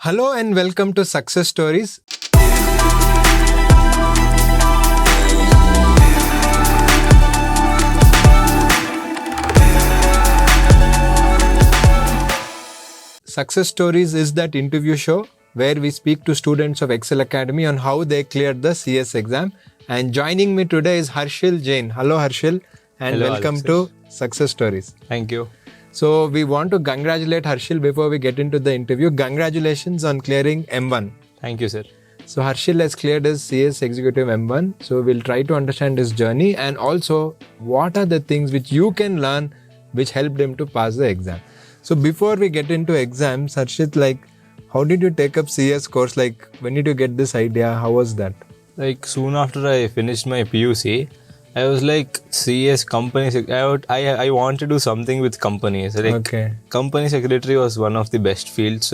Hello and welcome to Success Stories. Success Stories is that interview show where we speak to students of Ekcel Academy on how they cleared the CS exam. And joining me today is Harshil Jain. Hello Harshil and Hello, welcome Alexis. to Success Stories. Thank you. So we want to congratulate Harshil before we get into the interview. Congratulations on clearing M1. Thank you, sir. So Harshil has cleared his CS Executive M1. So we'll try to understand his journey and also what are the things which you can learn which helped him to pass the exam. So before we get into exams, Harshit, how did you take up CS course? When did you get this idea? How was that? Soon after I finished my PUC, I was like, CS company. I want to do something with companies. Okay. Company secretary was one of the best fields.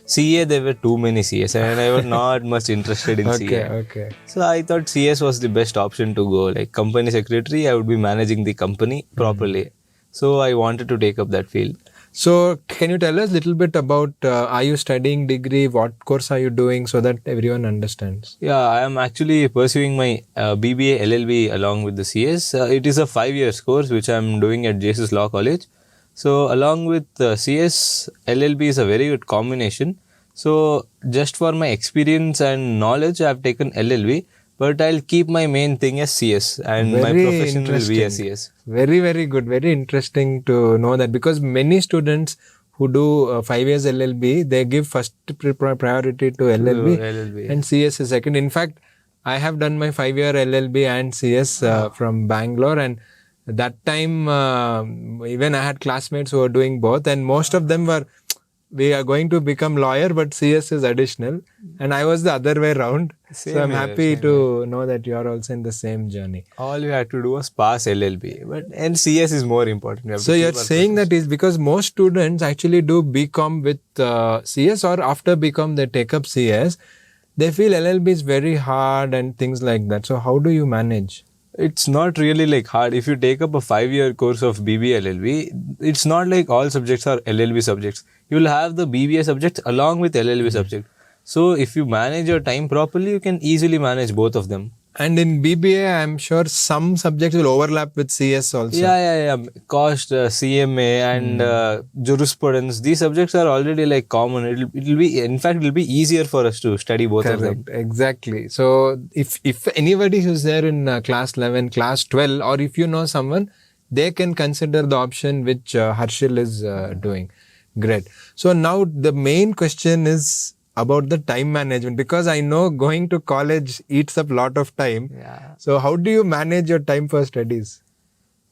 CA, there were too many CS, and I was not much interested in CA. Okay. So I thought CS was the best option to go. Like company secretary, I would be managing the company properly. So I wanted to take up that field. So can you tell us a little bit about, are you studying degree? What course are you doing so that everyone understands? Yeah, I am actually pursuing my BBA LLB along with the CS. It is a 5 year course which I am doing at Jesus Law College. So along with CS, LLB is a very good combination. So just for my experience and knowledge, I have taken LLB. But I'll keep my main thing as CS and my profession will be as CS. Very, very good. Very interesting to know that because many students who do 5 years LLB, they give first priority to LLB and CS is second. In fact, I have done my 5 year LLB and CS from Bangalore, and that time even I had classmates who were doing both, and most of them were, we are going to become lawyer, but CS is additional. And I was the other way around. So I'm happy to know that you are also in the same journey. All you had to do was pass LLB, and CS is more important. So you're saying that is because most students actually do BCom with CS, or after BCom they take up CS. They feel LLB is very hard and things like that. So how do you manage? It's not really hard. If you take up a 5 year course of BBA LLB, it's not like all subjects are LLB subjects. You'll have the BBA subjects along with LLB subject. So if you manage your time properly, you can easily manage both of them. And in BBA, I'm sure some subjects will overlap with CS also. Yeah. Cost, CMA and jurisprudence. These subjects are already common. It'll be easier for us to study both of them. Exactly. So if anybody who's there in class 11, class 12, or if you know someone, they can consider the option which Harshil is doing. Great. So now the main question is about the time management, because I know going to college eats up a lot of time. Yeah. So how do you manage your time for studies?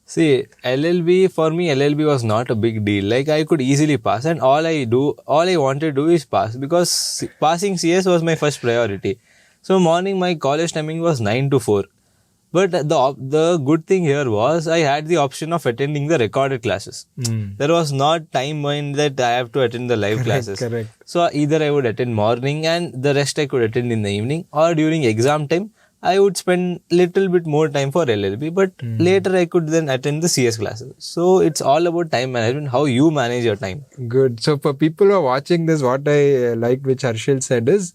See, for me, LLB was not a big deal. I could easily pass, and all I wanted to do is pass, because passing CS was my first priority. So morning, my college timing was 9 to 4. But the good thing here was I had the option of attending the recorded classes. There was not time mind that I have to attend the live classes. Correct. So either I would attend morning and the rest I could attend in the evening, or during exam time, I would spend little bit more time for LLB, but later I could then attend the CS classes. So it's all about time management, how you manage your time. Good. So for people who are watching this, what I like which Harshil said is,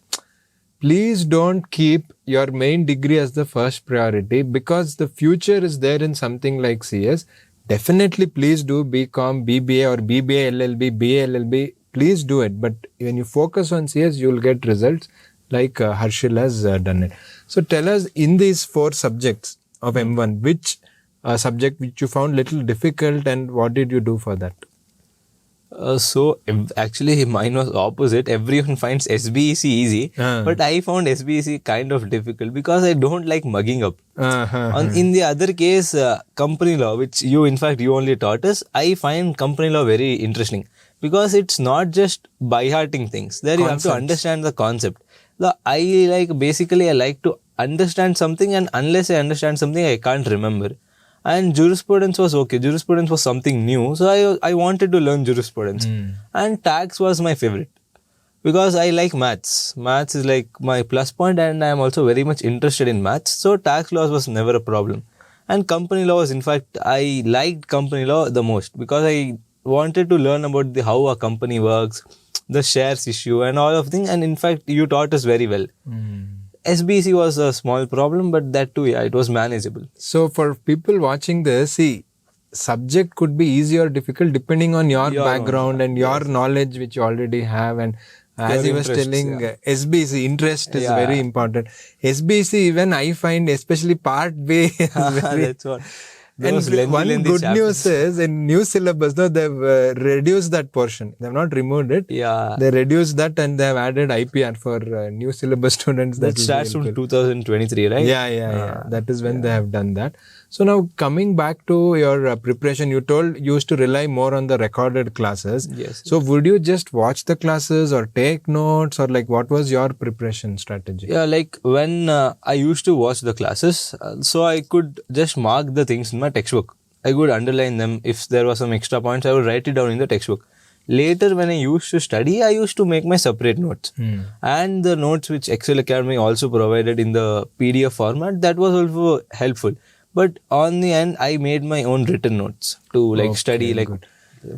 please don't keep your main degree as the first priority, because the future is there in something like CS. Definitely please do BCom, BBA or BBA LLB, BA LLB. Please do it. But when you focus on CS, you'll get results like Harshil has done it. So tell us, in these 4 subjects of M1, which subject which you found little difficult and what did you do for that? Actually mine was opposite. Everyone finds SBEC easy, but I found SBEC kind of difficult because I don't like mugging up. In the other case, company law, which you only taught us, I find company law very interesting because it's not just by hearting things. There you have to understand the concept. I like to understand something, and unless I understand something, I can't remember. And jurisprudence was okay. Jurisprudence was something new. So I wanted to learn jurisprudence. And tax was my favorite because I like maths. Maths is like my plus point, and I am also very much interested in maths. So tax laws was never a problem. And company law was, I liked company law the most because I wanted to learn about how a company works, the shares issue and all of things. And in fact, you taught us very well. SBC was a small problem, but that too, it was manageable. So for people watching this, see, subject could be easy or difficult depending on your background and your knowledge which you already have. And as he was telling, SBC, interest is very important. SBC, even I find, especially part B, is very... That's what. And one good news is, in new syllabus, no, they've reduced that portion. They've not removed it. Yeah. They reduced that and they've added IPR for new syllabus students. That starts from 2023, right? Yeah. That is when they have done that. So now coming back to your preparation, you told you used to rely more on the recorded classes. Yes. So would you just watch the classes or take notes, or like what was your preparation strategy? Yeah, like when I used to watch the classes, so I could just mark the things in my textbook. I could underline them. If there was some extra points, I would write it down in the textbook. Later, when I used to study, I used to make my separate notes. And the notes which Ekcel Academy also provided in the PDF format, that was also helpful. But on the end, I made my own written notes to study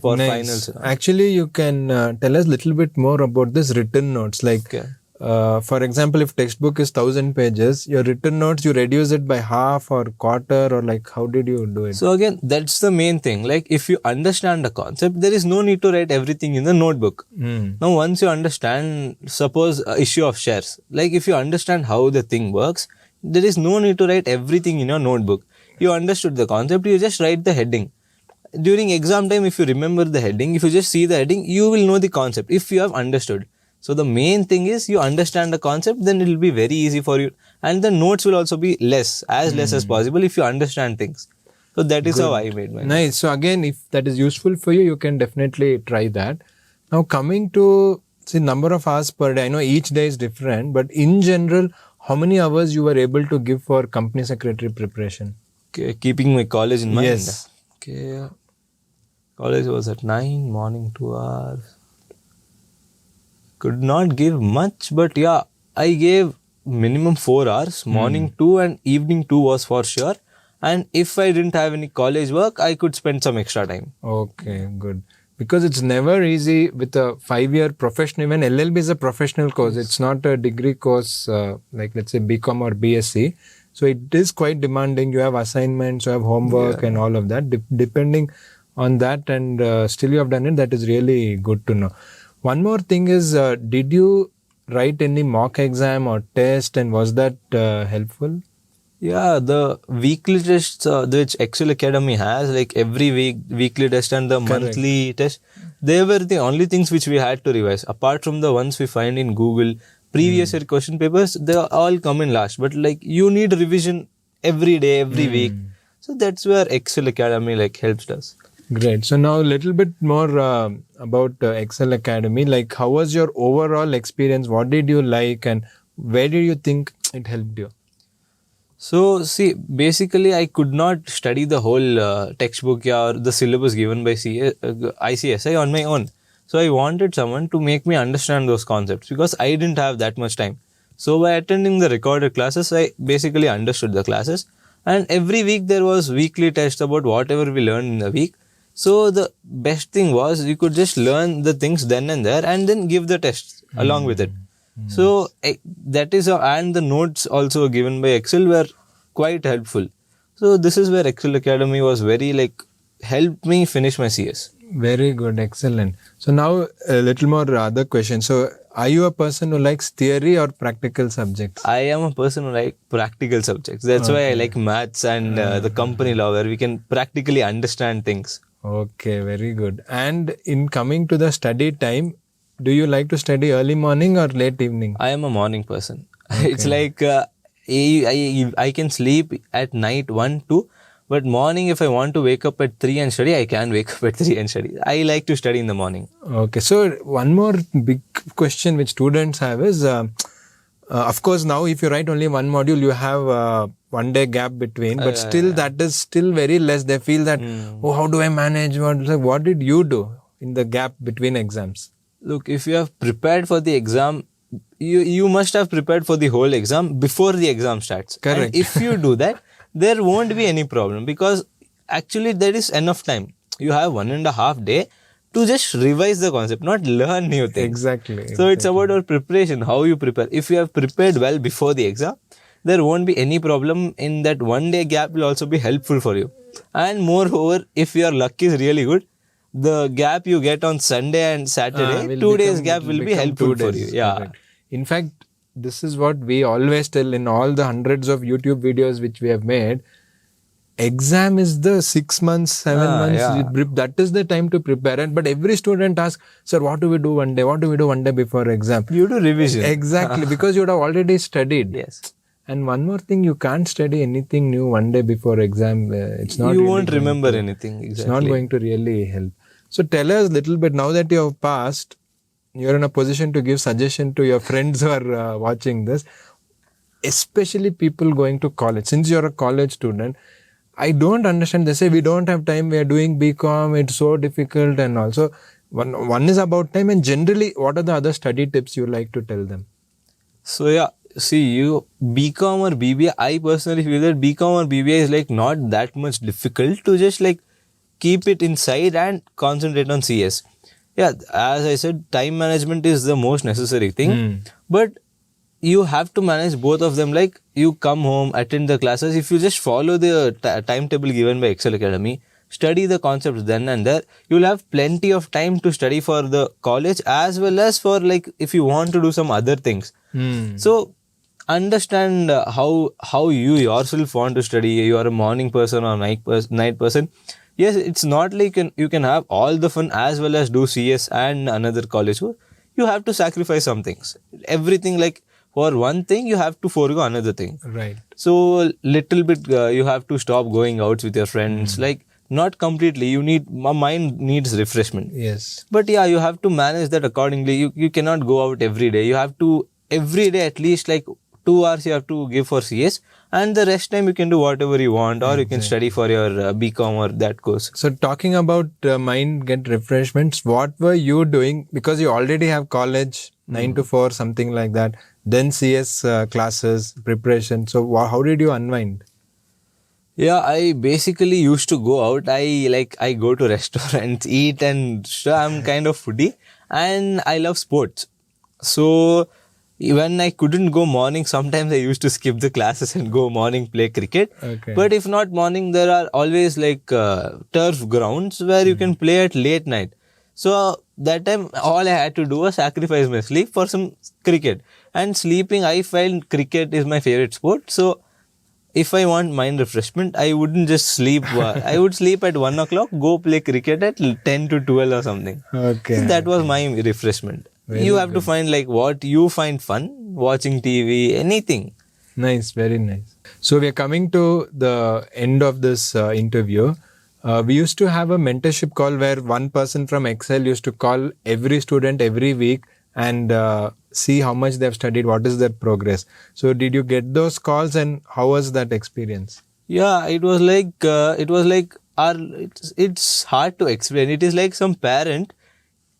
for finals. Actually, you can tell us a little bit more about this written notes. For example, if textbook is 1000 pages, your written notes, you reduce it by half or quarter, or like how did you do it? So again, that's the main thing. Like if you understand the concept, there is no need to write everything in the notebook. Now, once you understand, suppose issue of shares, like if you understand how the thing works, there is no need to write everything in your notebook. You understood the concept, you just write the heading. During exam time, if you remember the heading, if you just see the heading, you will know the concept if you have understood. So the main thing is you understand the concept, then it will be very easy for you. And the notes will also be less as possible if you understand things. So that is how I made mine. Nice. So again, if that is useful for you, you can definitely try that. Now coming to number of hours per day, I know each day is different, but in general, how many hours you were able to give for company secretary preparation? Okay, keeping my college in mind. Yes. Okay. College was at 9, morning 2 hours. Could not give much, but yeah, I gave minimum 4 hours, morning 2 and evening 2 was for sure. And if I didn't have any college work, I could spend some extra time. Okay, good. Because it's never easy with a 5-year professional, even LLB is a professional course. It's not a degree course like let's say BCom or BSc. So it is quite demanding. You have assignments, you have homework and all of that. Depending on that, and still you have done it, that is really good to know. One more thing is, did you write any mock exam or test, and was that helpful? Yeah, the weekly tests which Ekcel Academy has, like every week, weekly test and the monthly test, they were the only things which we had to revise. Apart from the ones we find in Google, previous year question papers, they all come in last. But like you need revision every day, every week. So that's where Ekcel Academy helps us. Great. So now a little bit more about Ekcel Academy. Like how was your overall experience? What did you like, and where did you think it helped you? So see, basically I could not study the whole textbook or the syllabus given by ICSI on my own. So I wanted someone to make me understand those concepts because I didn't have that much time. So by attending the recorded classes, I basically understood the classes, and every week there was weekly test about whatever we learned in the week. So the best thing was you could just learn the things then and there and then give the tests along with it. So that is and the notes also given by Ekcel were quite helpful. So this is where Ekcel Academy was very helped me finish my CS. Very good, excellent. So now a little more other questions. So are you a person who likes theory or practical subjects? I am a person who likes practical subjects. That's why I like maths and the company law, where we can practically understand things. Okay, very good. And in coming to the study time, do you like to study early morning or late evening? I am a morning person. Okay. It's like I can sleep at night 1, 2, but morning if I want to wake up at 3 and study, I can wake up at 3 and study. I like to study in the morning. Okay, so one more big question which students have is, of course now if you write only one module, you have 1 day gap between, but still that is still very less. They feel that, how do I manage? What did you do in the gap between exams? Look, if you have prepared for the exam, you must have prepared for the whole exam before the exam starts. Correct. And if you do that, there won't be any problem because actually there is enough time. you have 1.5 day to just revise the concept, not learn new things. Exactly. So it's about our preparation, how you prepare. If you have prepared well before the exam, there won't be any problem. In that 1 day gap will also be helpful for you. And moreover, if your luck is really good, the gap you get on Sunday and Saturday, 2 days gap will be helpful for you. Yeah. Correct. In fact, this is what we always tell in all the hundreds of YouTube videos which we have made. Exam is the 6 months, 7 months. Yeah. That is the time to prepare. But every student asks, sir, what do we do one day? What do we do one day before exam? You do revision. Exactly, because you would have already studied. Yes. And one more thing, you can't study anything new one day before exam. It's not. You really won't remember anything. Exactly. It's not going to really help. So tell us a little bit, now that you have passed, you're in a position to give suggestion to your friends who are watching this, especially people going to college. Since you're a college student, I don't understand. They say we don't have time, we are doing BCom, it's so difficult, and also one is about time, and generally what are the other study tips you like to tell them? So yeah, see, you BCom or BBA, I personally feel that BCom or BBA is like not that much difficult to just like keep it inside and concentrate on CS. Yeah, as I said, time management is the most necessary thing, but you have to manage both of them. Like, you come home, attend the classes. If you just follow the timetable given by Ekcel Academy, study the concepts then and there, you'll have plenty of time to study for the college as well as for like if you want to do some other things. So understand how you yourself want to study. You are a morning person or night person. Yes, it's not like you can have all the fun as well as do CS and another college course. You have to sacrifice some things. Everything, like for one thing, you have to forego another thing. Right. So little bit you have to stop going out with your friends. Like, not completely. My mind needs refreshment. Yes. But yeah, you have to manage that accordingly. You cannot go out every day. You have to every day at least like 2 hours you have to give for CS, and the rest time you can do whatever you want, or you can study for your BCom or that course. So talking about mind get refreshments, what were you doing? Because you already have college, 9 to 4, something like that. Then CS classes, preparation. So how did you unwind? Yeah, I basically used to go out. I go to restaurants, eat, and I'm kind of foodie, and I love sports. So when I couldn't go morning, sometimes I used to skip the classes and go morning play cricket. Okay. But if not morning, there are always like turf grounds where you can play at late night. So that time all I had to do was sacrifice my sleep for some cricket. And sleeping, I find cricket is my favorite sport. So if I want mind refreshment, I wouldn't just sleep. I would sleep at 1 o'clock, go play cricket at 10 to 12 or something. Okay. So that was my refreshment. Very you have good. to find like what you find fun, watching TV, anything. Nice, very nice. So we are coming to the end of this interview. We used to have a mentorship call where one person from Ekcel used to call every student every week and see how much they've studied, what is their progress. So did you get those calls, and how was that experience? Yeah, it was like it's hard to explain. It is like some parent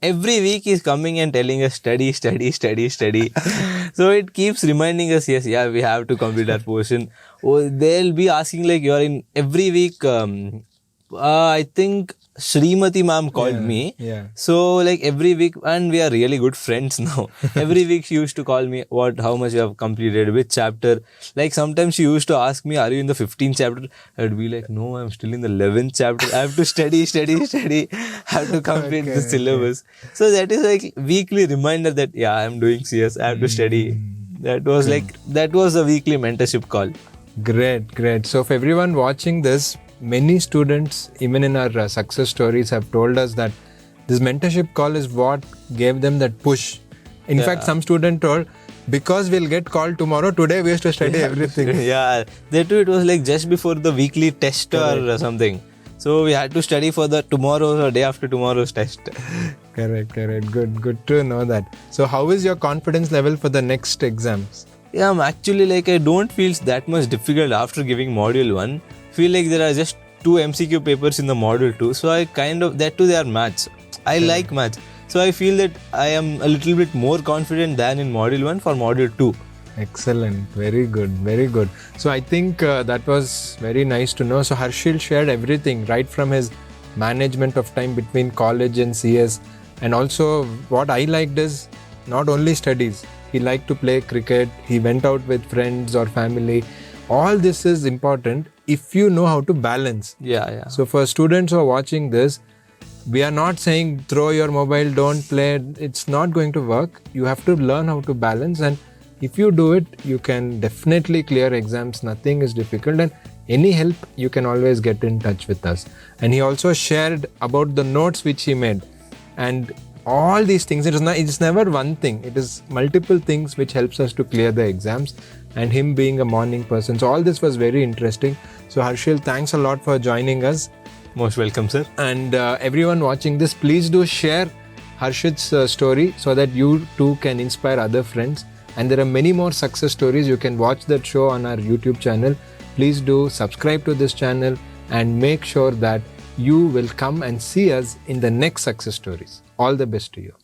every week is coming and telling us study. So it keeps reminding us, yes, yeah, we have to complete our portion. Or they'll be asking like, you're in every week. I think Srimati ma'am called me. Yeah. So like every week, and we are really good friends now. Every week she used to call me, how much you have completed, which chapter. Like sometimes she used to ask me, are you in the 15th chapter? I would be like, no, I'm still in the 11th chapter. I have to study. I have to complete the syllabus. So that is like weekly reminder that, yeah, I'm doing CS. I have to study. That was a weekly mentorship call. Great. So for everyone watching this, many students, even in our success stories, have told us that this mentorship call is what gave them that push. In fact, some student told, because we'll get called tomorrow, today we used to study everything. Yeah, that too, it was like just before the weekly test or something. So we had to study for the tomorrow's or day after tomorrow's test. Correct. Good to know that. So how is your confidence level for the next exams? Yeah, I'm actually like, I don't feel that much difficult after giving module 1. Feel like there are just 2 MCQ papers in the module 2. So I that too they are maths. I like maths. So I feel that I am a little bit more confident than in module 1 for module 2. Excellent. Very good. So I think that was very nice to know. So Harshil shared everything right from his management of time between college and CS. And also what I liked is not only studies, he liked to play cricket, he went out with friends or family. All this is important if you know how to balance. Yeah. So for students who are watching this, we are not saying throw your mobile, don't play. It's not going to work. You have to learn how to balance, and if you do it, you can definitely clear exams. Nothing is difficult, and any help, you can always get in touch with us. And he also shared about the notes which he made, and all these things. It's never one thing. It is multiple things which helps us to clear the exams, and him being a morning person. So all this was very interesting. So Harshil, thanks a lot for joining us. Most welcome, sir. And everyone watching this, please do share Harshit's story so that you too can inspire other friends. And there are many more success stories. You can watch that show on our YouTube channel. Please do subscribe to this channel and make sure that you will come and see us in the next success stories. All the best to you.